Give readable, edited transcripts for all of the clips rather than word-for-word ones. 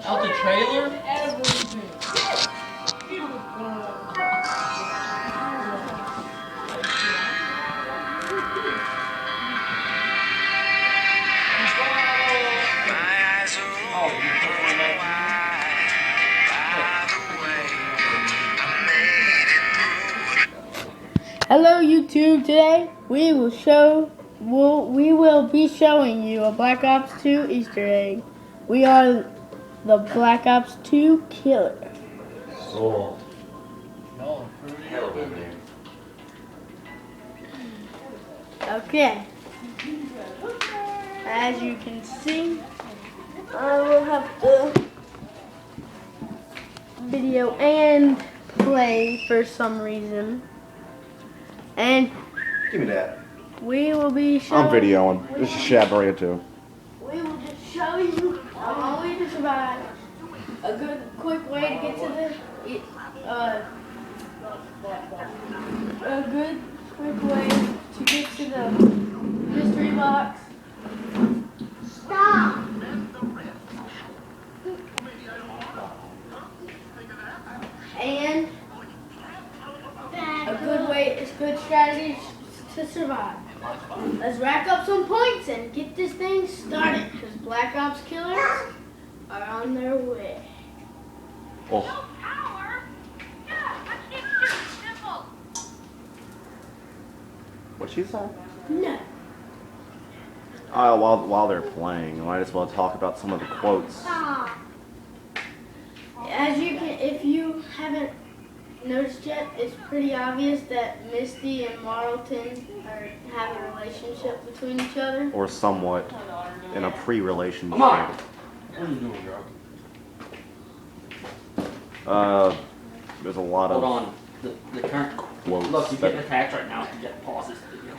Out the trailer? Hello YouTube, today we will be showing you a Black Ops 2 Easter egg. We are the Black Ops 2 killer. Oh. Okay. As you can see, I will have to video and play for some reason. And give me that. We will be showing. I'm videoing. This is Shadma too. We will just show you a way to survive. A good, quick way to get to a good, quick way to get to the mystery box. Stop. And a good way, it's good strategy to survive. Let's rack up some points and get this thing started, because Black Ops killers are on their way. Oh. What'd she say? No. While they're playing, I might as well talk about some of the quotes. As you can, if you haven't noticed yet, it's pretty obvious that Misty and Marlton have a relationship between each other. Or somewhat in a pre-relationship. Come on. What are you doing, bro? There's a lot Hold of on. The current quotes. Look, you're getting attacked right now. You get pause this video.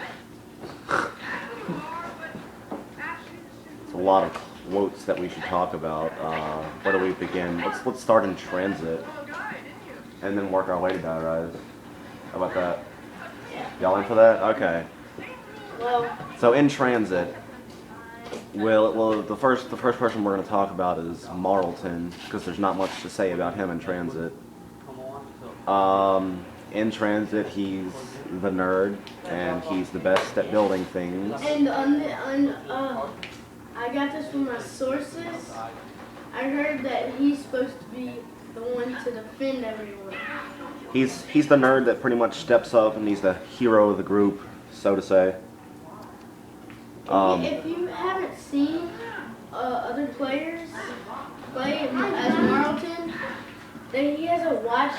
There's a lot of quotes that we should talk about. Where do we begin? Let's start in transit. And then work our way to Rise. How about that? Y'all in for that? Okay. Well, so in transit, the first person we're going to talk about is Marlton, because there's not much to say about him in transit. In transit, he's the nerd, and he's the best at building things. And I got this from my sources. I heard that he's supposed to be the one to defend everyone. He's the nerd that pretty much steps up, and he's the hero of the group, so to say. If you haven't seen other players play as Marlton, then he has a watch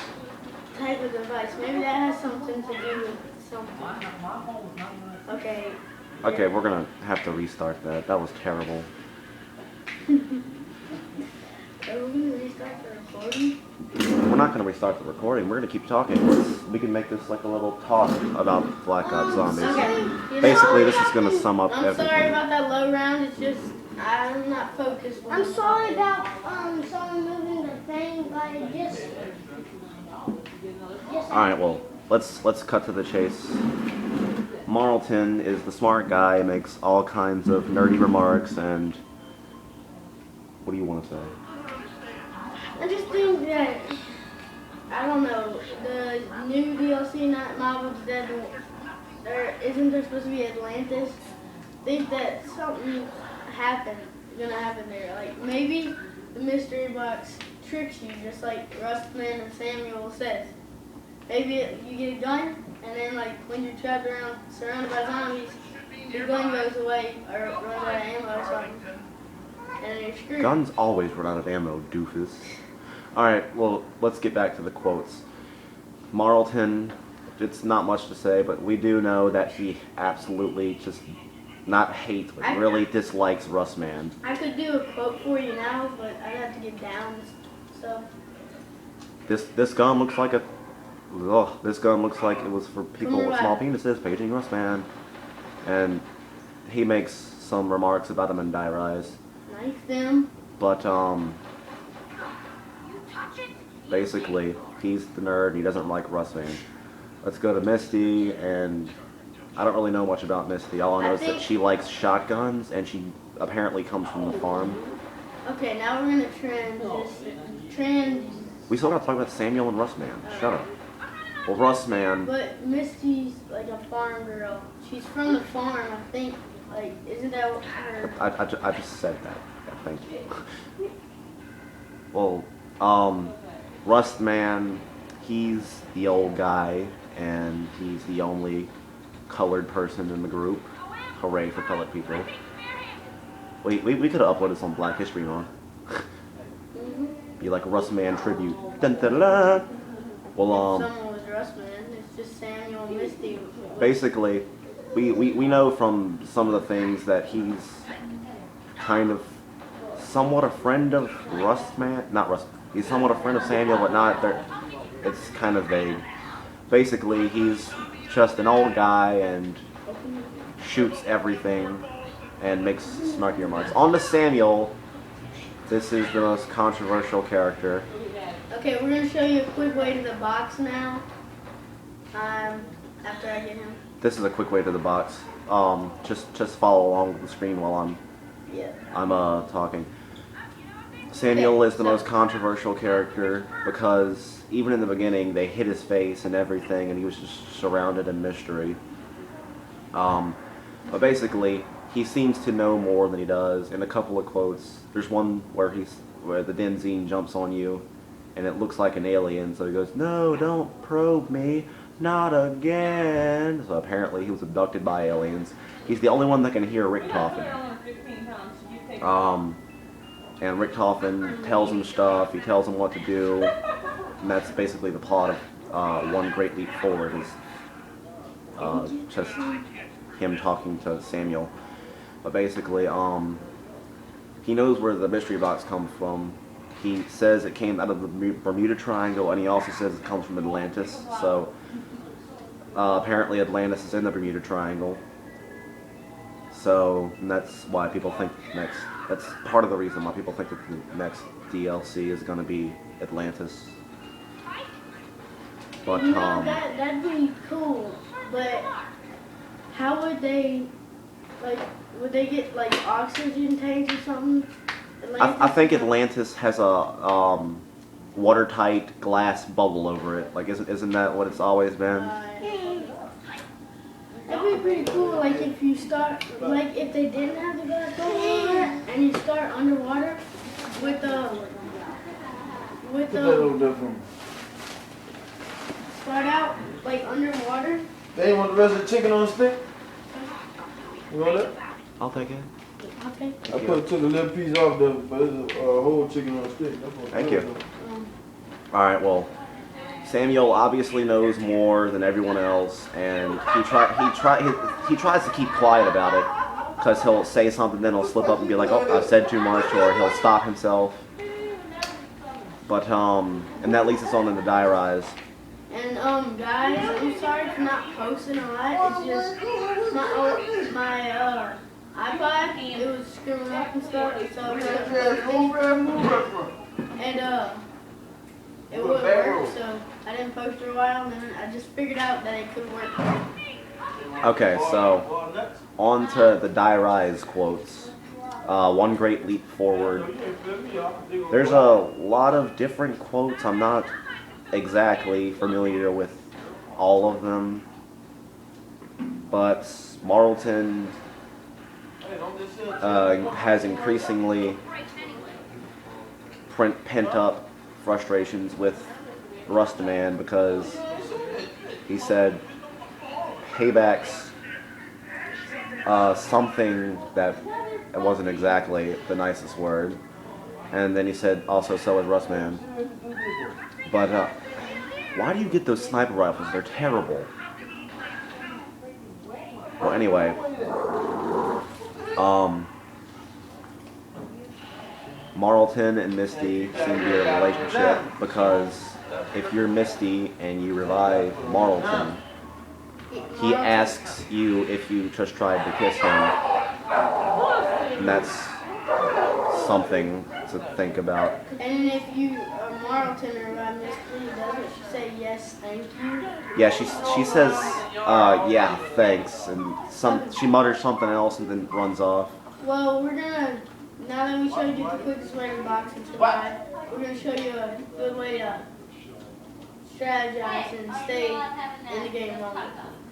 type of device. Maybe that has something to do with something. Okay. Okay, we're gonna have to restart that. That was terrible. Are we going to restart the recording? We're not going to restart the recording. We're going to keep talking. We can make this like a little talk about Black Ops Zombies. Okay. Basically, this is going to sum up everything. I'm sorry about that low round. It's just, I'm not focused. I'm sorry about someone moving the thing, but just Alright, well, let's cut to the chase. Marlton is the smart guy, makes all kinds of nerdy remarks, and what do you want to say? I just think that, I don't know, the new DLC, not Mob of the Dead, isn't there supposed to be Atlantis? I think that something gonna happen there. Like, maybe the mystery box tricks you, just like Rustman and Samuel says. Maybe you get a gun, and then like when you're trapped around, surrounded by zombies, your gun goes away, or runs out of ammo or something. And you're screwed. Guns always run out of ammo, doofus. Alright, well, let's get back to the quotes. Marlton, it's not much to say, but we do know that he absolutely just, not hates, but really dislikes Rustman. I could do a quote for you now, but I'd have to get down, so. This gun looks like this gun looks like it was for people with small penises, paging Rustman. And he makes some remarks about him in Die Rise. Knife them. But, basically, he's the nerd, he doesn't like Rustman. Let's go to Misty, and I don't really know much about Misty. All I know is that she likes shotguns, and she apparently comes from the farm. Okay, now we're gonna trans. We still gotta talk about Samuel and Rustman. Shut up. Well, Rustman, But Misty's like a farm girl. She's from the farm, I think. Like, isn't that what her? I just said that. Yeah, thank you. Well, Rustman, he's the old guy, and he's the only colored person in the group. Hooray for colored people. We could have uploaded some Black History Month. Be like a Rustman tribute. Dun, dun, dun. Well, Someone was Rustman. It's just Samuel and Misty. basically, we know from some of the things that he's kind of somewhat a friend of Rustman. Not Rust. He's somewhat a friend of Samuel, but not. It's kind of vague. Basically, he's just an old guy and shoots everything and makes snarky remarks. On to Samuel. This is the most controversial character. Okay, we're gonna show you a quick way to the box now. After I get him. This is a quick way to the box. Just follow along with the screen while I'm talking. Samuel is the most controversial character because even in the beginning they hid his face and everything, and he was just surrounded in mystery. But basically, he seems to know more than he does. In a couple of quotes, there's one where the Denzine jumps on you, and it looks like an alien. So he goes, "No, don't probe me, not again." So apparently he was abducted by aliens. He's the only one that can hear Richtofen. And Richtofen tells him stuff. He tells him what to do, and that's basically the plot of One Great Leap Forward. Is just him talking to Samuel. But basically, he knows where the mystery box comes from. He says it came out of the Bermuda Triangle, and he also says it comes from Atlantis. So apparently Atlantis is in the Bermuda Triangle. So that's why people think that's part of the reason why people think that the next DLC is going to be Atlantis. But that'd be cool. But how would they, like, would they get like oxygen tanks or something? I think Atlantis has a watertight glass bubble over it. Like, isn't that what it's always been? That'd be pretty cool. Like if you start, like if they didn't have the glass bubble over it, and you start underwater with start out like underwater. They ain't want the rest of the chicken on a stick? You want that? I'll take it. Okay. I took a little piece off the, but it's a whole chicken on a stick. Thank you. Alright, well, Samuel obviously knows more than everyone else, and he tries to keep quiet about it, because he'll say something, then he'll slip up and be like, "Oh, I've said too much," or he'll stop himself. But and that leads us on into Die Rise. And guys, I'm sorry for not posting a lot. It's just my iPod, it was screwing up and stuff, so it wouldn't work, so I didn't post for a while, and then I just figured out that it could work. Okay, so on to the Die Rise quotes. One Great Leap Forward. There's a lot of different quotes. I'm not exactly familiar with all of them, but Marlton has increasingly pent up frustrations with Rustman because he said Payback's something that wasn't exactly the nicest word, and then he said also so is Rustman. But why do you get those sniper rifles? They're terrible. Well, anyway, Marlton and Misty seem to be in a relationship because if you're Misty and you revive Marlton, he asks you if you just tried to kiss him, and that's something to think about. And then if you Marlton or Misty doesn't, she say yes, thank you. Yeah, she says yeah, thanks, and she mutters something else and then runs off. Well, we're gonna Now that we showed you the quickest way to box and survive, we're going to show you a good way to strategize and stay in the game longer.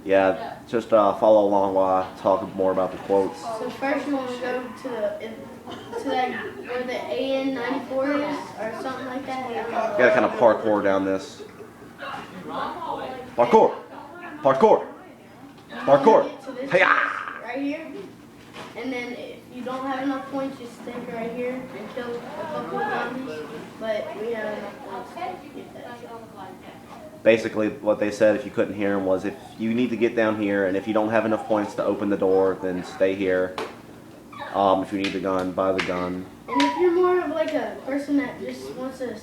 Yeah, just follow along while I talk more about the quotes. So first you want to go to that where the AN94 is or something like that. I don't know. You gotta kind of parkour down this. Parkour! Parkour! Parkour! Get to this Hey-ya! place right here, and then if you don't have enough points, just stay right here and kill a couple of zombies. But we have enough points to get that. Basically, what they said, if you couldn't hear them, was if you need to get down here, and if you don't have enough points to open the door, then stay here. If you need the gun, buy the gun. And if you're more of like a person that just wants to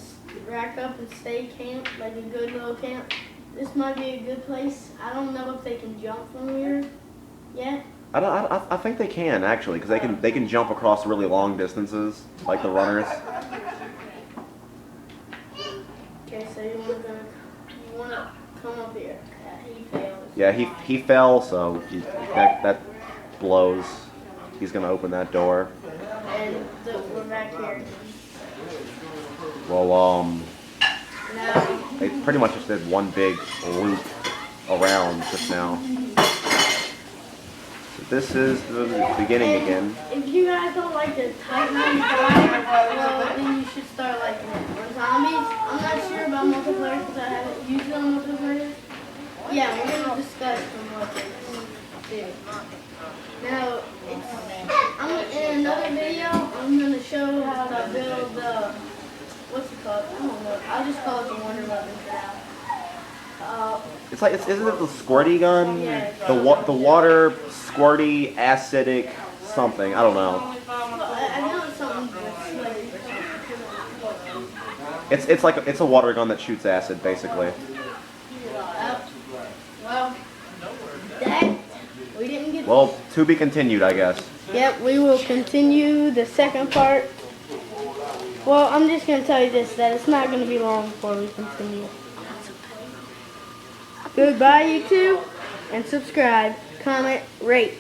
rack up and stay camp, like a good little camp, this might be a good place. I don't know if they can jump from here yet. I think they can actually, because they can jump across really long distances, like the runners. Okay, so you want to come up here. He failed. Yeah, he fell, so that blows. He's gonna open that door. And we're back here. Well, Now, they pretty much just did one big loop around just now. So this is the beginning again. if you guys don't like the Type 95, well, then you should start liking it. For zombies, I'm not sure about multiplayer because I haven't used it on multiplayer. Yeah, we're going to discuss some more things. Now, in another video, I'm going to show how to build the, what's it called? I don't know. I'll just call it the Wonder Weapon for now. It's like isn't it the squirty gun? Yeah. The water squirty acidic something. I don't know. I know it's something like, It's a water gun that shoots acid basically. well, that, we didn't get. Well, to be continued, I guess. Yep, we will continue the second part. Well, I'm just going to tell you this, that it's not going to be long before we continue. Goodbye, YouTube, and subscribe, comment, rate.